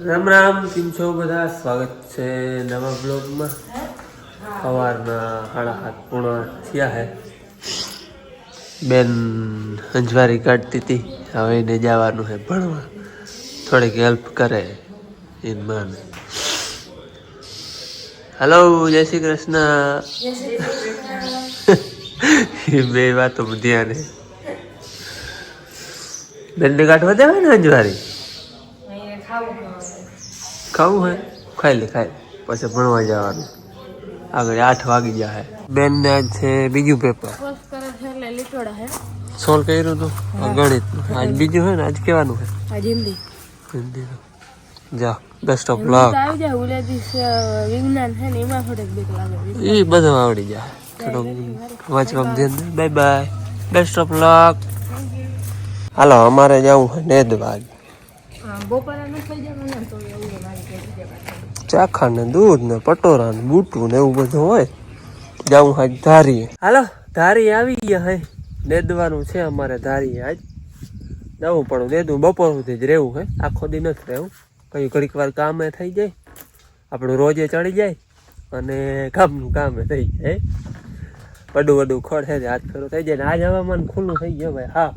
રામ રામ, કેમ છો બધા? સ્વાગત છે નવા બ્લોગમાં. સવારના 7:30 પૂર્ણ થયા હે. બેન અંજવારી કાઢતી હતી, હવે એને જવાનું છે ભણવા. થોડીક હેલ્પ કરે એની માને. હલો, જય શ્રી કૃષ્ણ. એ બે વાતો ધ્યાન હે. બેનને કાઢવા દેવાય ને અંજવારી. ખાવું હે? ખાઈ લે. પછી ભણવા જવાનું. આગળ 8 વાગી જાય. બેન ને આજ છે બીજું પેપર. સોલ્વ કર્યું હતું ગણિત. આજ બીજું હે ને, આજ કેવાનું હે? આજ હિન્દી. જા બેસ્ટ ઓફ લક. વિજ્ઞાન છે ને એમાં થોડીક બીક લાગે. એ બધું આવડી જાય. થોડુંક વાંચવામાં ધ્યાન દે. Bye bye, best of luck. હાલો, અમારે જવું છે નેદવાગ. ચાખા ને દૂધ ને પટોરા ને બૂટું ને એવું બધું હોય. જવું આજ ધારીએ. હાલો, ધારી આવી ગયા હે. નેદવાનું છે અમારે ધારીએ આજ. જવું પણ નેદવું બપોર સુધી જ રહેવું હે, આખો દી નથી રહેવું. કઈ ઘડીક વાર કામે થઈ જાય, આપણું રોજે ચડી જાય અને કામનું કામે થઈ જાય. વડું ખડ છે હાથ ફેરો થઈ જાય ને. આજ હવામાન ખુલ્લું થઈ ગયો ભાઈ. હા,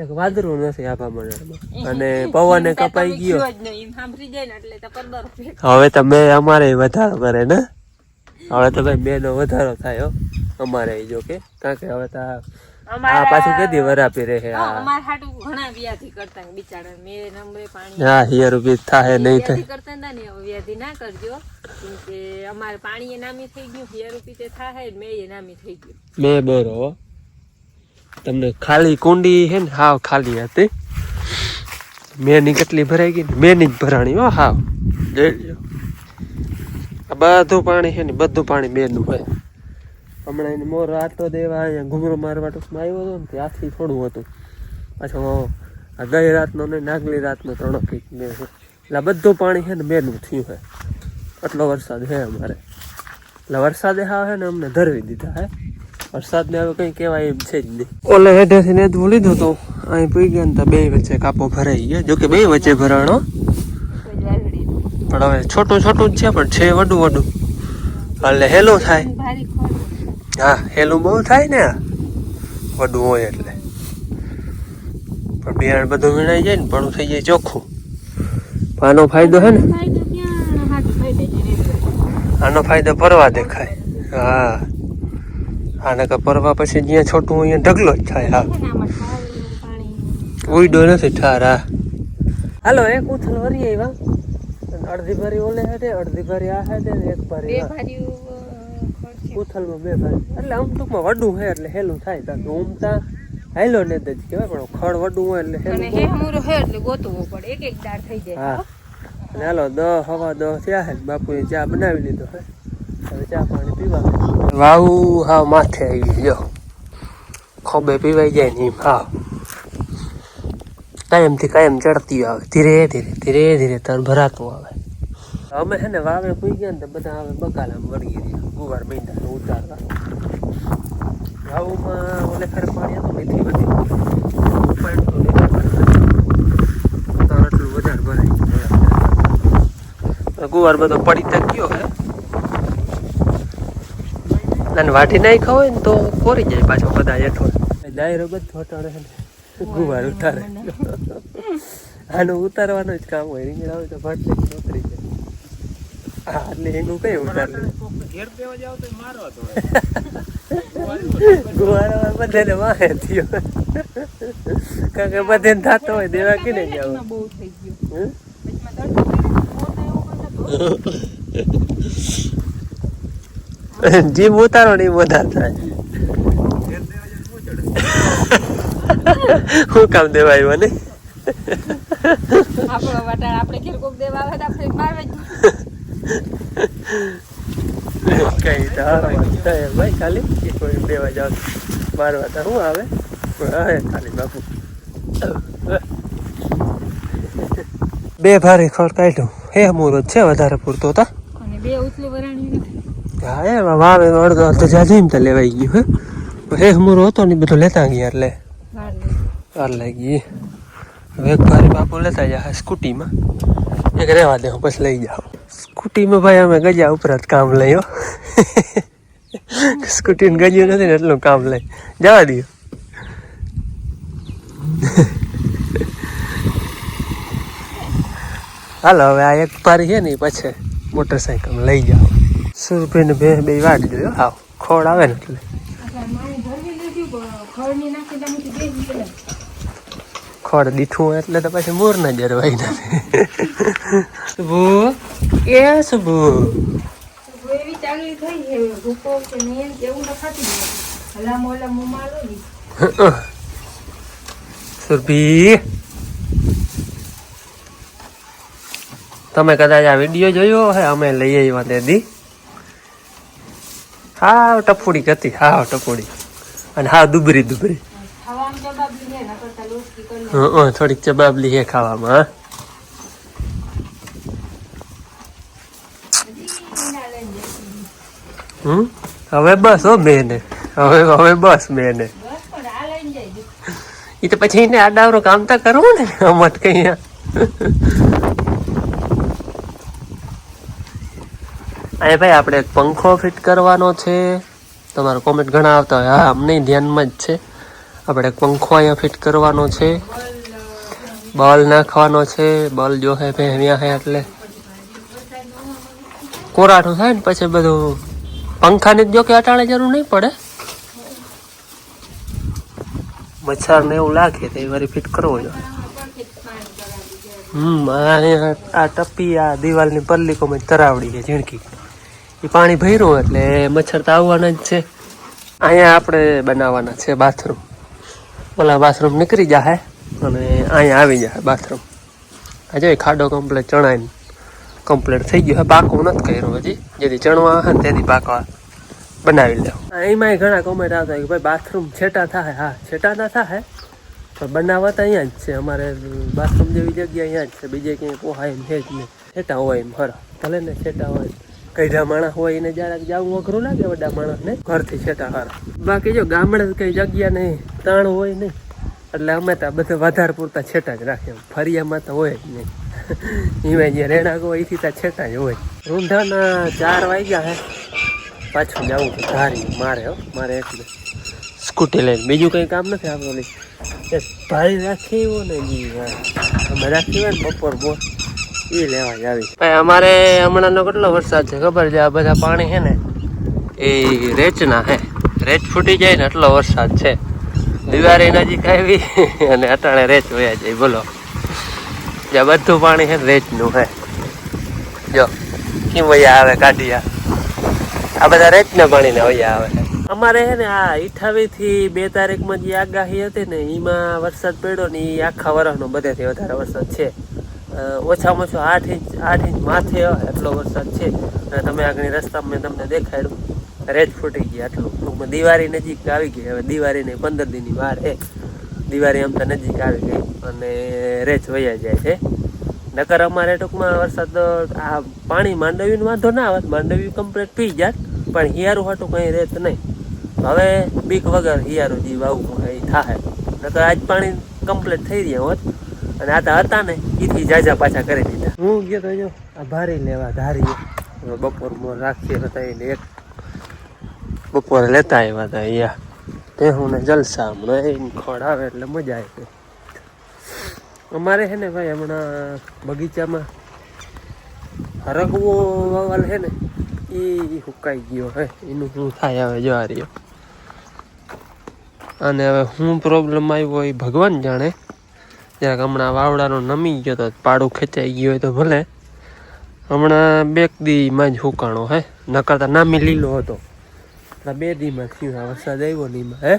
એક વાદળું નથી આભા મંડળમાં અને પવને કપાઈ ગયો. હવે તો બે અમારે વધારો કરે ને. હવે તો ભાઈ બે નો વધારો થાય અમારે જો કે, કારણ કે હવે તો આ પાછું કેદી વરાપી રહે. હા, હિયર રૂપિયા થાય નહીં થાય કરતા ને વ્યાધિ ના કરજો, કેમકે અમારે પાણી નામી થઈ ગયું. હિયર રૂપિયા થાય મેં નામી થઈ ગયું. મેં બરો તમને ખાલી કુંડી હે ને, હાવ ખાલી હતી. મેની કેટલી ભરાઈ ગઈ, મેની જ ભરાણી હો. હાવ જોઈ બધું પાણી છે ને, બધું પાણી મેનું હોય. હમણાં એને મોર આટો દેવા અહીંયા ઘૂમરો મારવા ટૂંકમાં આવ્યો હતો ને, ત્યાંથી થોડું હતું. પાછો આ ગઈ રાતનો ને નાગલી રાતનો 3 ફીટ મેં છે. એટલે બધું પાણી છે ને મેનું થયું છે. આટલો વરસાદ છે અમારે. એટલે વરસાદે હાવ છે ને અમને ધરવી દીધા હે. વરસાદ ને હવે કઈ કહેવાય એમ છે જ નહીં. ઓલે હેઠેથી નેદવું લીધું તો અહીં પી ગયા ને, બે વચ્ચે કાપો ભરાઈ ગયા. જોકે બે વચ્ચે ભરાણો, પણ હવે છોટું જ છે, પણ છે વડું. એટલે હેલું થાય. હા, હેલું બહુ થાય ને વડું હોય એટલે. પણ બિયારણ બધું વીણાઈ જાય ને, પણ થઈ જાય ચોખ્ખું. આનો ફાયદો હે ને, આનો ફાયદો પરવા દેખાય. હા, આને કે પરવા પછી જ્યાં છોટું હોય ઢગલો જ થાય. હા, ઉઈડો નથી ઠાર. હા, હાલો, એક ઉથલ વરી આવ્યા. અડધી ભરી ઓલે હે, અડધી ભરી આ હે, એક ભરી ઉથલમાં 2 ભારી. એટલે આમ ટૂંકમાં વડું છે એટલે હેલું થાય. કારણ કે ઉમતા હેલો ને જ કહેવાય, પણ ખડ વડું હોય એટલે હેલું એટલે ગોતવું પડે. એક દાળ થઈ જાય. હા, અને હાલો 10 સવા 10 થયા હે. બાપુએ ચા બનાવી લીધો હે. હવે ચા પાણી પીવા. વાવું હા માથે આવી ગયો. ખોબે પીવાઈ જાય ને હા, કાયમથી કાયમ ચડતી આવે. ધીરે ધીરે તાર ભરાતું આવે. અમે છે ને વાવે પૂઈ ગયા ને, બધા હવે બકાલામાં વળગી રહ્યા. ગુવાર મીંડા ઉતારવા. વાવુમાં ઓલે ખરે પાણી હતું, મેથી બધી આટલું વધારે ભરાય. ગુવાર બધો પડી તક ગયો હે. અને વાટી નાઈ ખાવ ને તો કોરી જાય પાછો બધા હેઠો. ડાયરો બધો હટાડે છે, ગુવાર ઉતારે. આનું ઉતારવાનું જ કામ હોય. રીંગણા હોય તો ભટ ઉતરી જાય. હા, એટલે એનું કઈ ઉતાર ગુવાર બધાને વાહે થયો. કારણ કે બધાને થતો હોય દેવા કીને જાવ. જીમ ઉતારો ને એ વધારે થાય. શું કામ દેવા આવ્યો ને? કઈ ભાઈ ખાલી કોઈ દેવા જાવ મારવા તો શું આવે ખાલી બાપુ. 2 ભારી ખડ કાઢ્યું. હે મુહૂર્ત છે વધારે પૂરતો હતા. હા, એમાં વાવે અડધો જાજીમ તો લેવાઈ ગયું. હે મુહૂર્ત હતો ને બધું લેતા ગયા એટલે વાર લાગી. હવે એક ભારી બાપુ લેતા જાય સ્કૂટીમાં. એક રહેવા દે હું પછી લઈ જાઉં. સ્કૂટીમાં ભાઈ અમે ગજા ઉપરાંત કામ લઈ સ્કૂટીને ગજ્યું નથી ને એટલું કામ લઈ જવા દઈએ. હાલો હવે આ એક પારી છે ને પછી મોટરસાઇકલ લઈ જાઓ. ₹100 બે વાટ જોયો. હા ખોડ આવે ને એટલે ખોડ દીઠું એટલે તો પછી મોર ના જરવાઈ નથી. શુભુ એ શુભુ સુરભી તમે કદાચ આ વિડીયો જોયો હે અમે લઈ આવ્યા તેથી. હાવ ટપુડી હતી, હાવ ટપુડી અને હાવ દુબરી દુબરી. થોડીક ચબાબલી હે ખાવામાં. હવે બસ હો બેને, હવે બસ બેને. એ તો પછી એને આડાવરો કામ તો કરવું ને અમત કઈ. અહીં ભાઈ આપણે એક પંખો ફિટ કરવાનો છે. તમારો કોમેન્ટ ઘણા આવતા હોય. હા અમને ધ્યાનમાં જ છે. આપણે એક પંખો અહીંયા ફિટ કરવાનો છે. બલ્બ નાખવાનો છે. બલ્બ જો હે અહીંયા હે એટલે કોરાઠું થાય ને પછી બધું પંખાની જો કે અટાણે જરૂર નહીં પડે. મચ્છર ને એવું લાગે તો એ વારી ફિટ કરવો જોઈએ. આ ટપ્પી આ દિવાલની પરલી કોમેન્ટ તરાવડી છે ઝીણકી. એ પાણી ભર્યું એટલે મચ્છર તો આવવાના જ છે. અહીંયા આપણે બનાવવાના છે બાથરૂમ. ઓલા બાથરૂમ નીકળી જાય અને અહીંયા આવી જાય બાથરૂમ. આ જો ખાડો કમ્પ્લેટ ચણાઈને કમ્પ્લીટ થઈ ગયું. પાકું નથી કર્યું હજી. જેથી ચણવા હે ને તેથી પાકવા બનાવી લેવું. એમાંય ઘણા કોમેન્ટ આવતા કે ભાઈ બાથરૂમ છેટા થાય. હા છેટા ના થાય પણ બનાવવા તો અહીંયા જ છે. અમારે બાથરૂમ જેવી જગ્યા અહીંયા જ છે. બીજે ક્યાંય પોહાય એમ છે જ નહીં. છેટા હોય એમ ખરા ભલે ને છેટા હોય. કઈઢા માણસ હોય એને જરાક જવું અઘરું લાગે બધા માણસને ઘરથી છેટા હારા. બાકી જો ગામડે કઈ જગ્યા નહીં તાણ હોય નહીં એટલે અમે તો બધા વધારે પૂરતા છેટા જ રાખીએ. ફરિયામાં તો હોય જ નહીં. એમાં જે રહેણાંક હોય એથી તો છેટા જ હોય. રૂંધાના 4 વાગ્યા હે. પાછું જવું છે ધારી મારે એટલે સ્કૂટી લઈને. બીજું કંઈ કામ નથી. આપણે ઓલી ભાઈ રાખી હોય ને અમે રાખી હોય ને બપોર બોર એ લેવા જ આવી. ભાઈ અમારે હમણાંનો કેટલો વરસાદ છે ખબર છે? આ બધા પાણી છે ને એ રેચના હે. રેચ ફૂટી જાય ને એટલો વરસાદ છે. દિવાળી નજીક આવી અને અટાણે રેચ વયા જાય. બોલો જ્યાં બધું પાણી છે રેચનું હે. જો કેમ વયા આવે કાઢિયા. આ બધા રેચના પાણીને વયા આવે. અમારે છે ને આ 28 થી 2 તારીખમાં જે આગાહી હતી ને એમાં વરસાદ પડ્યો ને એ આખા વર્ષનો બધેથી વધારે વરસાદ છે. ઓછામાં ઓછો 8 ઇંચ માથે એટલો વરસાદ છે. અને તમે આગળ રસ્તામાં મેં તમને દેખાડ્યું રેચ ફૂટી ગયા આટલું. ટૂંકમાં દિવાળી નજીક આવી ગઈ. હવે દિવાળીની 15 દીની વાર છે. દિવાળી આમ તો નજીક આવી ગઈ અને રેચ વયા જાય છે. નકર અમારે ટૂંકમાં વરસાદ આ પાણી માંડવીનો વાંધો ના આવે. માંડવી કમ્પ્લીટ પી જાય પણ હિયારું હાટું કંઈ રેત નહીં. હવે બીક વગર હિયારું જે વાવું એ થાય. નકર આજ પાણી કમ્પ્લીટ થઈ રહ્યા હોત અને આ તો હતા ને એથી જાજા પાછા કરી દીધા. હું ગયો તો જો આ ભારી લેવા ધારી બપોરમાં રાખીએ હતા એને એક બપોરે લેતા આવ્યા હતા અહીંયા. તે હું ને જલસા હમણાં ખોડ આવે એટલે મજા આવે. અમારે છે ને ભાઈ હમણાં બગીચામાં હરગવો વાવલ છે ને એ સુકાઈ ગયો હે. એનું શું થાય હવે જો આ રહ્યો. અને હવે શું પ્રોબ્લેમ આવ્યો એ ભગવાન જાણે. જરાક હમણાં વાવડાનો નમી ગયો તો પાડું ખેંચાઈ ગયો હોય તો ભલે. હમણાં 2 દીમાં જ હુકાણો હે. નકરતા નામી લીલો હતો. 2 દીમાં થયું. વરસાદ આવ્યો ને એમાં હે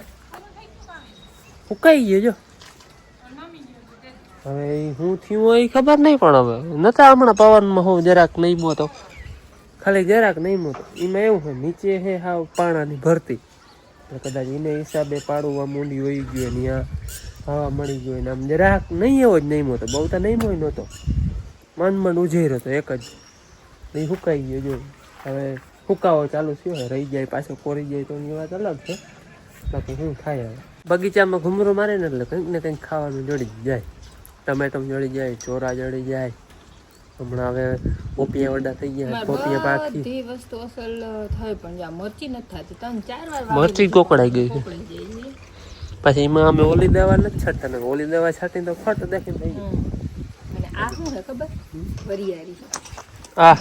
હુકાઈ ગયો જો. હવે શું થયું હોય ખબર નહીં પણ હવે નતા હમણાં પવનમાં હું જરાક નહીમો તો ખાલી જરાક નહીમો તો એમાં એવું હોય નીચે હે હાવ પાણાની ભરતી કદાચ એને હિસાબે પાડું આમ ઊંડી વહી ગયું ને ત્યાં હવા મળી ગયું ને આમ જરાક નહીં એવો જ નહીમો તો બહુ તો નહીમો નહોતો. માંડ ઉજેરો હતો એક જ નહીં સુકાઈ ગયો જો. હવે સુકાવો ચાલુ થયો હોય રહી જાય પાછો કોરી જાય તો એની વાત અલગ છે. બાકી શું થાય હવે બગીચામાં ઘૂમરો મારે ને એટલે કંઈક ને કંઈક ખાવાનું જડી જાય. ટમેટમ જડી જાય, ચોરા જડી જાય, હમણાં હવે પોપિયા વડા થઈ ગયા, પોપિયા પાકી, બધી વસ્તુ અસલ થાય પણ જ્યાં મરચી નથી થતી 3-4 વાર મરચી કોકડાઈ ગઈ. પછી એમાં અમે ઓલી દવા નથી છાંટતા ને ઓલી દવા છાંટી તો ખોટ દેખી થઈ ગઈ. અને આ શું હે ખબર? વરિયાળી. આ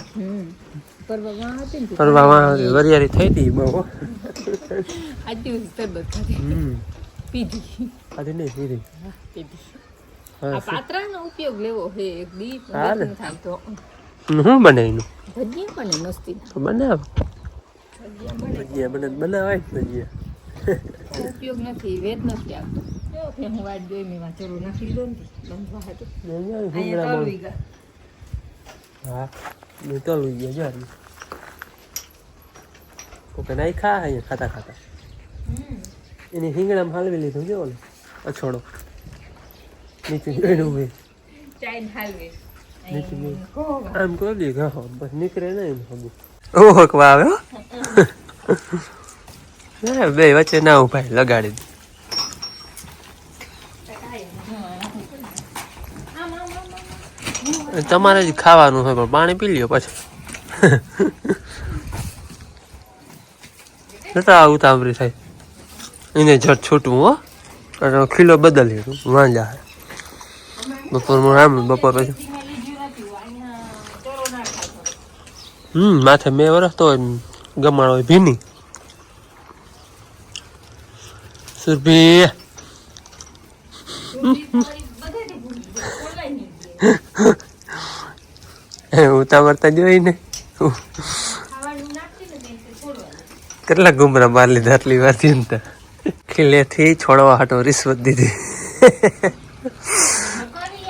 પરવા હતી ને પરવામાં વરિયાળી થઈ હતી બહુ. આજ દિવસ તરબત ખાધી. પીધી. આજે નહીં પીધી. પીધી. આ પાત્રાનો ઉપયોગ લેવો હે એક દી હાલે. થાય તો શું બને એનું? ભજીયા પણ મસ્તી તો બનાવ. ભજીયા બનાવાય જ ભજીયા. ઉપયોગ નથી, વેદ નથી આવતો. જો કે હું વાટ જોઈ મેં ચલો નાખી લીધો ને બંધવા હતું. અહીંયા તળવી ગયા. હા મેં તળવી ગયા જારી. ઓકે નહીં ખા અહીંયા ખાતા ખાતા. એની હિંગડામાં હાલવી લીધું જો ઓલે અછોડો નીચે જોઈનું ભાઈ ચાઈન હાલવે નીચે આમ કરી દે ઘા બસ નીકળે નહીં હબુ. ઓહો કવા આવે બે વચ્ચે ના ઉભાઈ લગાડી દે. તમારે જ ખાવાનું હોય પણ પાણી પી લ્યો પછી. નતા ઉતાવળી થાય એને જટ છૂટવું હો અને ખીલો બદલી વાંજા બપોરમાં આમ બપોર પછી માથે મેં વરસતો હોય ગમાડ હોય ભીની સુરભી ઉતાવળતા જોઈ ને કેટલા ગુમરા માર લીધા આટલી વાર ચિંતા ખીલેથી છોડવા હાટો રિશ્વત દીધી.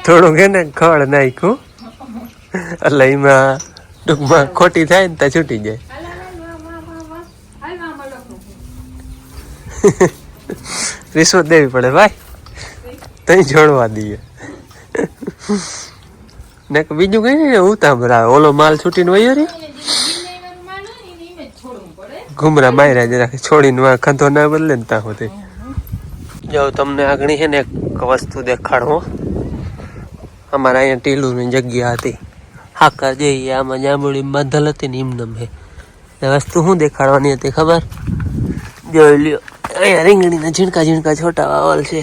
થોડુંક હે ને ખડ નાખ્યું એટલે એમાં ટૂંકમાં ખોટી થાય ને ત્યાં છૂટી જાય. રિશ્વત દેવી પડે ભાઈ તઈ છોડવા દઈએ ને બીજું કઈ ને ઉતાવળ ઓલો માલ છૂટીને વયો રે ઘુમરા માર્યા જરા છોડીને ખંધો ના બદલે ને ત્યાં સુધી. જો તમને આગળ છે ને એક વસ્તુ દેખાડો. અમારા અહીંયા ટીલુની જગ્યા હતી હાકા જઈએ આમાં જાંબુડી બાંધલ હતી ને એમનેમ હે. એ વસ્તુ શું દેખાડવાની હતી ખબર? જોઈ લ્યો અહીંયા રીંગણીના ઝીણકા ઝીણકા છોટા વાવલ છે.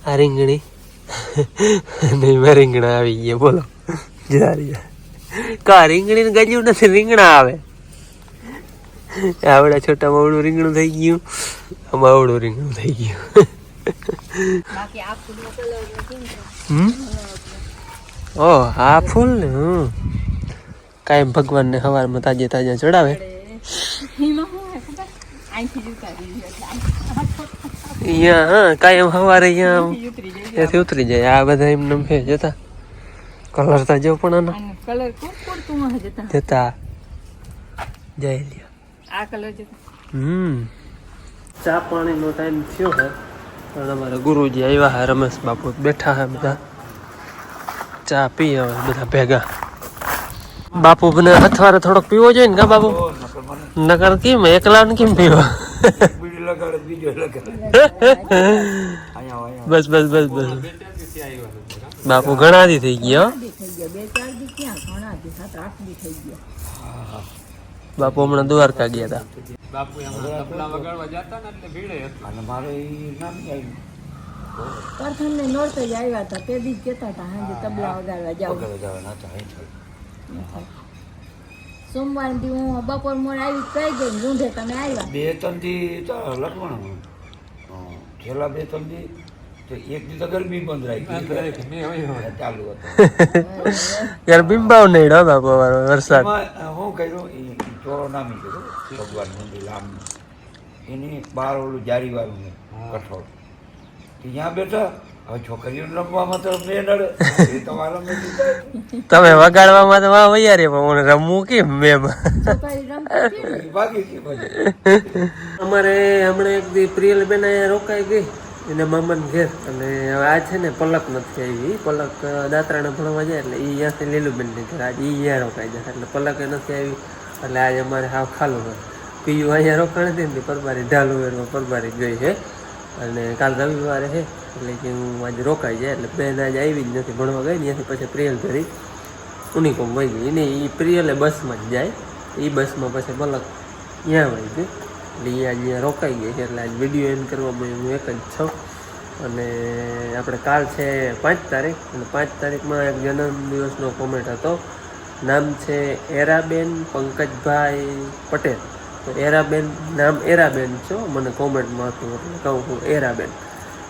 આ રીંગણી નહીં મેં રીંગણા આવી ગયા બોલો જારી કા રીંગણીને ગજ્યું નથી રીંગણા આવે. આવડા છોટા માવડું રીંગણું થઈ ગયું આમાં આવડું રીંગણું થઈ ગયું. ઓ આ ફૂલ ને કાયમ ભગવાન ને સવારમાં તાજે તાજા ચડાવે. અહીંયા હા કાયમ સવારે અહીંયા ત્યાંથી ઉતરી જાય. આ બધા એમને છે જતા કલર તા જો પણ આનો કલર જતા જઈ લ્યો આ કલર જતા. ચા પાણીનો ટાઈમ થયો હે પણ અમારા ગુરુજી આવ્યા હે રમેશ બાપુ બેઠા હે બધા ચા પી હવે બધા ભેગા. બાપુ મને અથવારે થોડોક પીવો જોઈએ ને કા બાપુ? નકર કેમ એકલા ને કેમ પીવા? બસ બસ બસ બસ બાપુ ઘણા દી થઈ ગયા. બાપુ હમણાં દ્વારકા ગયા હતા. સોમવાર થી હું બપોર મોડ આવી કઈ ગઈ રૂંઢે તમે આવ્યા 2-3 દી તો લખવાનું છેલ્લા 2-3 દી તો એક દી તો ગરમી બંધ રાખી ચાલુ હતું યાર બિંબાવ નહીં હો બાપુ વરસાદ હું કર્યું એ ચોરો નામી ગયો ભગવાન મંદિર આમ એની બહાર ઓલું જારી વાળું કઠોળ ત્યાં બેઠા હવે છોકરીઓને રમવામાં તો મેં નડે એ તમારા તમે વગાડવામાં તો વાહ વૈયા રે પણ રમવું કેમ મેં અમારે હમણાં એક દી પ્રિયલ બેન અહીંયા રોકાઈ ગઈ એને મામાને ઘેર અને હવે આ છે ને પલક નથી આવી. પલક દાતરાને ભણવા જાય એટલે એ અહીંયાથી લીલુબેન ને ઘર આજે અહીંયા રોકાઈ જાય એટલે પલક નથી આવી એટલે આજે અમારે હાવ ખાલું હોય. પીયું અહીંયા રોકાણ હતી ને પરબારી ઢાલુવેરમાં પરબારી ગઈ છે અને કાલ રવિવારે છે એટલે કે હું આજે રોકાઈ જાય એટલે બેન આજે આવી જ નથી ભણવા ગઈ ને ત્યાંથી પછી પ્રિયલ ધરી ઉનિકોમ વહી ગઈ એને એ પ્રિયલે બસમાં જ જાય એ બસમાં પછી પલક ત્યાં વહી ગઈ એટલે એ અહીંયા રોકાઈ ગઈ છે એટલે આજ વિડીયો એન્ડ કરવામાં હું એક જ છું અને આપણે કાલ છે 5 તારીખ અને 5 તારીખમાં એક જન્મદિવસનો કોમેન્ટ હતો નામ છે એરાબેન પંકજભાઈ પટેલ તો એરાબેન નામ એરાબેન છો મને કોમેન્ટમાં હતું એટલે કહું હું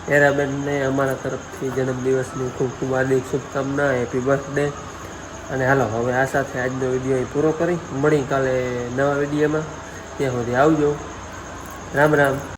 એરાબેનને અમારા તરફથી જન્મદિવસની ખૂબ ખૂબ હાર્દિક શુભકામના હેપી બર્થડે અને હાલો હવે આ સાથે આજનો વિડીયો અહીં પૂરો કરી મળી કાલે નવા વિડીયોમાં ત્યાં સુધી આવજો રામ રામ